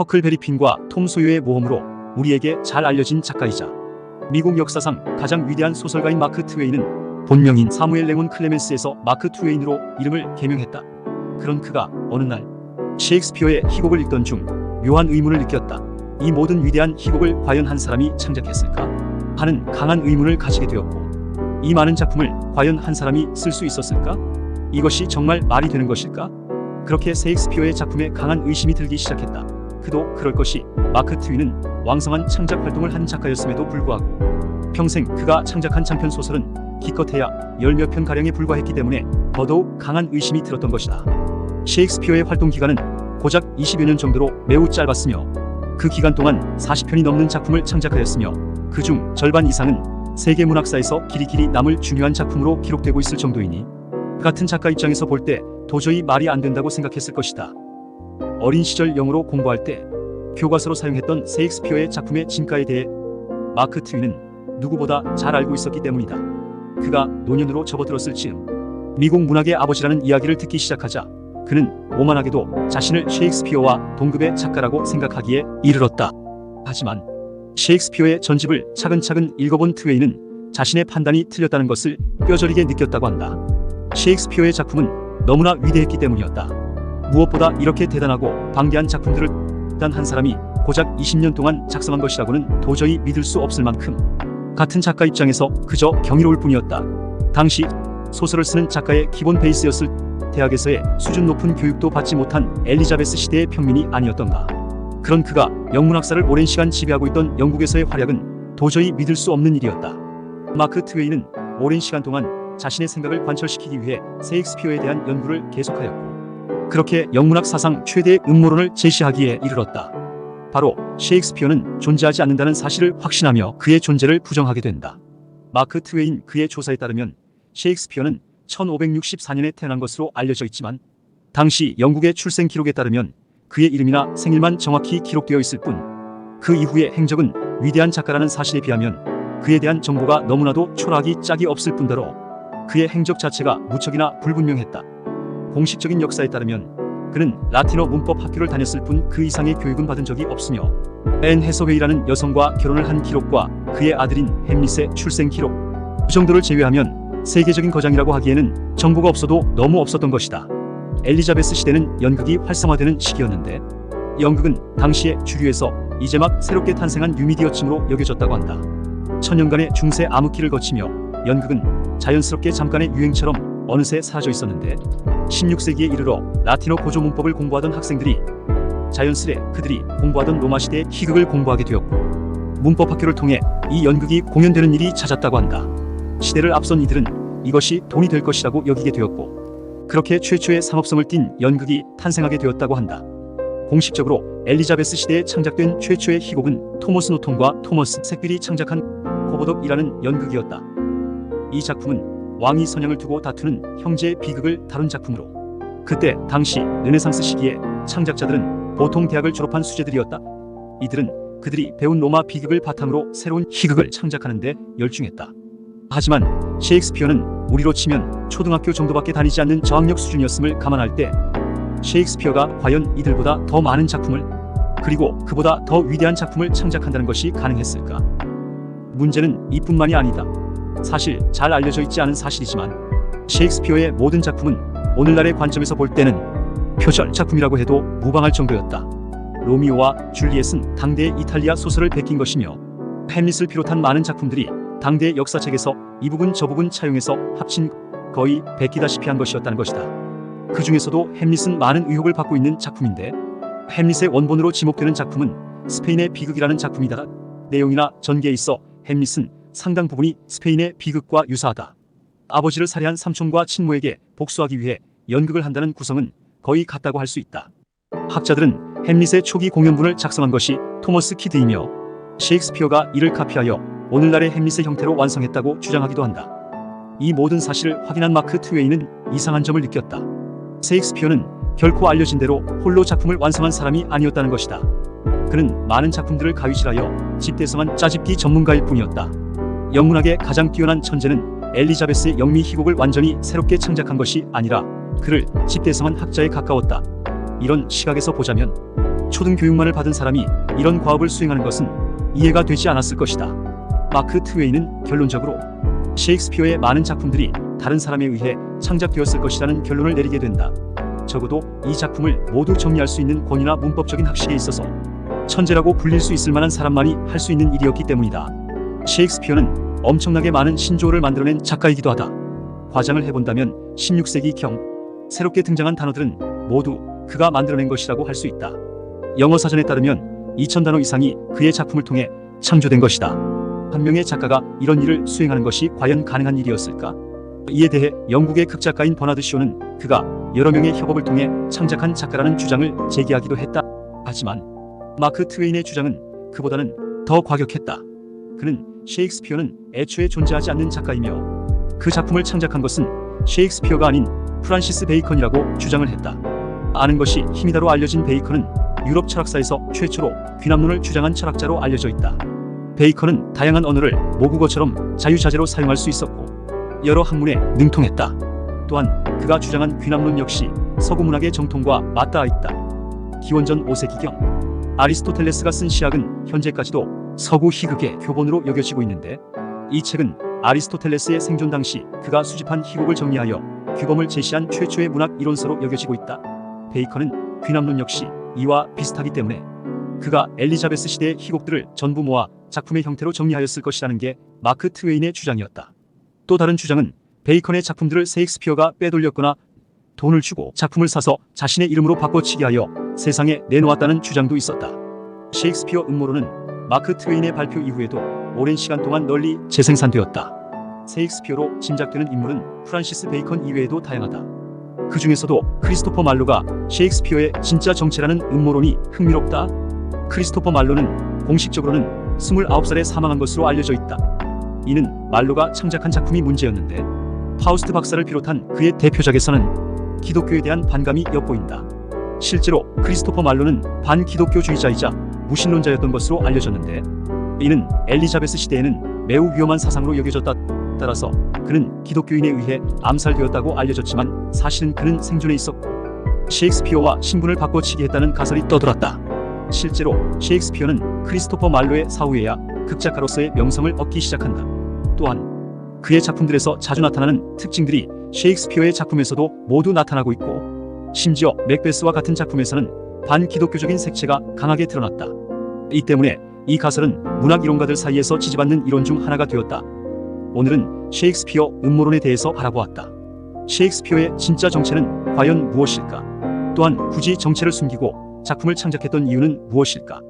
허클베리 핀과 톰 소요의 모험으로 우리에게 잘 알려진 작가이자 미국 역사상 가장 위대한 소설가인 마크 트웨인은 본명인 사무엘 랭온 클레멘스에서 마크 트웨인으로 이름을 개명했다. 그런 그가 어느 날 셰익스피어의 희곡을 읽던 중 묘한 의문을 느꼈다. 이 모든 위대한 희곡을 과연 한 사람이 창작했을까? 하는 강한 의문을 가지게 되었고, 이 많은 작품을 과연 한 사람이 쓸 수 있었을까? 이것이 정말 말이 되는 것일까? 그렇게 셰익스피어의 작품에 강한 의심이 들기 시작했다. 그도 그럴 것이 마크 트웨인은 왕성한 창작 활동을 한 작가였음에도 불구하고 평생 그가 창작한 장편 소설은 기껏해야 10몇 편가량에 불과했기 때문에 더더욱 강한 의심이 들었던 것이다. 셰익스피어의 활동 기간은 고작 20여 년 정도로 매우 짧았으며 그 기간 동안 40편이 넘는 작품을 창작하였으며 그중 절반 이상은 세계 문학사에서 길이 남을 중요한 작품으로 기록되고 있을 정도이니 같은 작가 입장에서 볼 때 도저히 말이 안 된다고 생각했을 것이다. 어린 시절 영어로 공부할 때 교과서로 사용했던 셰익스피어의 작품의 진가에 대해 마크 트웨인은 누구보다 잘 알고 있었기 때문이다. 그가 노년으로 접어들었을 즈음 미국 문학의 아버지라는 이야기를 듣기 시작하자 그는 오만하게도 자신을 셰익스피어와 동급의 작가라고 생각하기에 이르렀다. 하지만 셰익스피어의 전집을 차근차근 읽어본 트웨인은 자신의 판단이 틀렸다는 것을 뼈저리게 느꼈다고 한다. 셰익스피어의 작품은 너무나 위대했기 때문이었다. 무엇보다 이렇게 대단하고 방대한 작품들을 단 한 사람이 고작 20년 동안 작성한 것이라고는 도저히 믿을 수 없을 만큼 같은 작가 입장에서 그저 경이로울 뿐이었다. 당시 소설을 쓰는 작가의 기본 베이스였을 대학에서의 수준 높은 교육도 받지 못한 엘리자베스 시대의 평민이 아니었던가. 그런 그가 영문학사를 오랜 시간 지배하고 있던 영국에서의 활약은 도저히 믿을 수 없는 일이었다. 마크 트웨인은 오랜 시간 동안 자신의 생각을 관철시키기 위해 셰익스피어에 대한 연구를 계속하였고 그렇게 영문학 사상 최대의 음모론을 제시하기에 이르렀다. 바로 셰익스피어는 존재하지 않는다는 사실을 확신하며 그의 존재를 부정하게 된다. 마크 트웨인 그의 조사에 따르면 셰익스피어는 1564년에 태어난 것으로 알려져 있지만 당시 영국의 출생 기록에 따르면 그의 이름이나 생일만 정확히 기록되어 있을 뿐 그 이후의 행적은 위대한 작가라는 사실에 비하면 그에 대한 정보가 너무나도 초라하기 짝이 없을 뿐더러 그의 행적 자체가 무척이나 불분명했다. 공식적인 역사에 따르면 그는 라틴어 문법 학교를 다녔을 뿐 그 이상의 교육은 받은 적이 없으며 앤 해서웨이라는 여성과 결혼을 한 기록과 그의 아들인 햄릿의 출생 기록 그 정도를 제외하면 세계적인 거장이라고 하기에는 정보가 없어도 너무 없었던 것이다. 엘리자베스 시대는 연극이 활성화되는 시기였는데 연극은 당시의 주류에서 이제 막 새롭게 탄생한 뉴미디어쯤으로 여겨졌다고 한다. 천년간의 중세 암흑기를 거치며 연극은 자연스럽게 잠깐의 유행처럼 어느새 사라져 있었는데 16세기에 이르러 라틴어 고조 문법을 공부하던 학생들이 자연스레 그들이 공부하던 로마 시대의 희극을 공부하게 되었고 문법 학교를 통해 이 연극이 공연되는 일이 잦았다고 한다. 시대를 앞선 이들은 이것이 돈이 될 것이라고 여기게 되었고 그렇게 최초의 상업성을 띤 연극이 탄생하게 되었다고 한다. 공식적으로 엘리자베스 시대에 창작된 최초의 희곡은 토머스 노통과 토머스 색빌이 창작한 고보덕이라는 연극이었다. 이 작품은 왕이 선양을 두고 다투는 형제의 비극을 다룬 작품으로 그때 당시 르네상스 시기에 창작자들은 보통 대학을 졸업한 수재들이었다. 이들은 그들이 배운 로마 비극을 바탕으로 새로운 희극을 창작하는 데 열중했다. 하지만 셰익스피어는 우리로 치면 초등학교 정도밖에 다니지 않는 저학력 수준이었음을 감안할 때 셰익스피어가 과연 이들보다 더 많은 작품을 그리고 그보다 더 위대한 작품을 창작한다는 것이 가능했을까? 문제는 이뿐만이 아니다. 사실 잘 알려져 있지 않은 사실이지만 셰익스피어의 모든 작품은 오늘날의 관점에서 볼 때는 표절 작품이라고 해도 무방할 정도였다. 로미오와 줄리엣은 당대의 이탈리아 소설을 베낀 것이며 햄릿을 비롯한 많은 작품들이 당대의 역사책에서 이 부분 저 부분 차용해서 합친 거의 베끼다시피 한 것이었다는 것이다. 그 중에서도 햄릿은 많은 의혹을 받고 있는 작품인데 햄릿의 원본으로 지목되는 작품은 스페인의 비극이라는 작품이다. 내용이나 전개에 있어 햄릿은 상당 부분이 스페인의 비극과 유사하다. 아버지를 살해한 삼촌과 친모에게 복수하기 위해 연극을 한다는 구성은 거의 같다고 할 수 있다. 학자들은 햄릿의 초기 공연분을 작성한 것이 토머스 키드이며 셰익스피어가 이를 카피하여 오늘날의 햄릿의 형태로 완성했다고 주장하기도 한다. 이 모든 사실을 확인한 마크 트웨인은 이상한 점을 느꼈다. 셰익스피어는 결코 알려진 대로 홀로 작품을 완성한 사람이 아니었다는 것이다. 그는 많은 작품들을 가위질하여 집대성한 짜집기 전문가일 뿐이었다. 영문학의 가장 뛰어난 천재는 엘리자베스의 영미 희곡을 완전히 새롭게 창작한 것이 아니라 그를 집대성한 학자에 가까웠다. 이런 시각에서 보자면 초등교육만을 받은 사람이 이런 과업을 수행하는 것은 이해가 되지 않았을 것이다. 마크 트웨이는 결론적으로 셰익스피어의 많은 작품들이 다른 사람에 의해 창작되었을 것이라는 결론을 내리게 된다. 적어도 이 작품을 모두 정리할 수 있는 권위나 문법적인 학식에 있어서 천재라고 불릴 수 있을 만한 사람만이 할 수 있는 일이었기 때문이다. 셰익스피어는 엄청나게 많은 신조어를 만들어낸 작가이기도 하다. 과장을 해본다면 16세기경 새롭게 등장한 단어들은 모두 그가 만들어낸 것이라고 할 수 있다. 영어 사전에 따르면 2000단어 이상이 그의 작품을 통해 창조된 것이다. 한 명의 작가가 이런 일을 수행하는 것이 과연 가능한 일이었을까? 이에 대해 영국의 극작가인 버나드 쇼는 그가 여러 명의 협업을 통해 창작한 작가라는 주장을 제기하기도 했다. 하지만 마크 트웨인의 주장은 그보다는 더 과격했다. 그는 셰익스피어는 애초에 존재하지 않는 작가이며 그 작품을 창작한 것은 셰익스피어가 아닌 프란시스 베이컨이라고 주장을 했다. 아는 것이 힘이다로 알려진 베이컨은 유럽 철학사에서 최초로 귀납론을 주장한 철학자로 알려져 있다. 베이컨은 다양한 언어를 모국어처럼 자유자재로 사용할 수 있었고 여러 학문에 능통했다. 또한 그가 주장한 귀납론 역시 서구 문학의 정통과 맞닿아 있다. 기원전 5세기경 아리스토텔레스가 쓴 시학은 현재까지도 서구 희극의 교본으로 여겨지고 있는데 이 책은 아리스토텔레스의 생존 당시 그가 수집한 희곡을 정리하여 규범을 제시한 최초의 문학 이론서로 여겨지고 있다. 베이컨은 귀납론 역시 이와 비슷하기 때문에 그가 엘리자베스 시대의 희곡들을 전부 모아 작품의 형태로 정리하였을 것이라는 게 마크 트웨인의 주장이었다. 또 다른 주장은 베이컨의 작품들을 셰익스피어가 빼돌렸거나 돈을 주고 작품을 사서 자신의 이름으로 바꿔치기 하여 세상에 내놓았다는 주장도 있었다. 셰익스피어 음모론은 마크 트웨인의 발표 이후에도 오랜 시간 동안 널리 재생산되었다. 셰익스피어로 짐작되는 인물은 프란시스 베이컨 이외에도 다양하다. 그 중에서도 크리스토퍼 말로가 셰익스피어의 진짜 정체라는 음모론이 흥미롭다. 크리스토퍼 말로는 공식적으로는 29살에 사망한 것으로 알려져 있다. 이는 말로가 창작한 작품이 문제였는데 파우스트 박사를 비롯한 그의 대표작에서는 기독교에 대한 반감이 엿보인다. 실제로 크리스토퍼 말로는 반기독교주의자이자 무신론자였던 것으로 알려졌는데 이는 엘리자베스 시대에는 매우 위험한 사상으로 여겨졌다. 따라서 그는 기독교인에 의해 암살되었다고 알려졌지만 사실은 그는 생존해 있었고 셰익스피어와 신분을 바꿔치기 했다는 가설이 떠돌았다. 실제로 셰익스피어는 크리스토퍼 말로의 사후에야 극작가로서의 명성을 얻기 시작한다. 또한 그의 작품들에서 자주 나타나는 특징들이 셰익스피어의 작품에서도 모두 나타나고 있고 심지어 맥베스와 같은 작품에서는 반기독교적인 색채가 강하게 드러났다. 이 때문에 이 가설은 문학 이론가들 사이에서 지지받는 이론 중 하나가 되었다. 오늘은 셰익스피어 음모론에 대해서 알아보았다. 셰익스피어의 진짜 정체는 과연 무엇일까? 또한 굳이 정체를 숨기고 작품을 창작했던 이유는 무엇일까?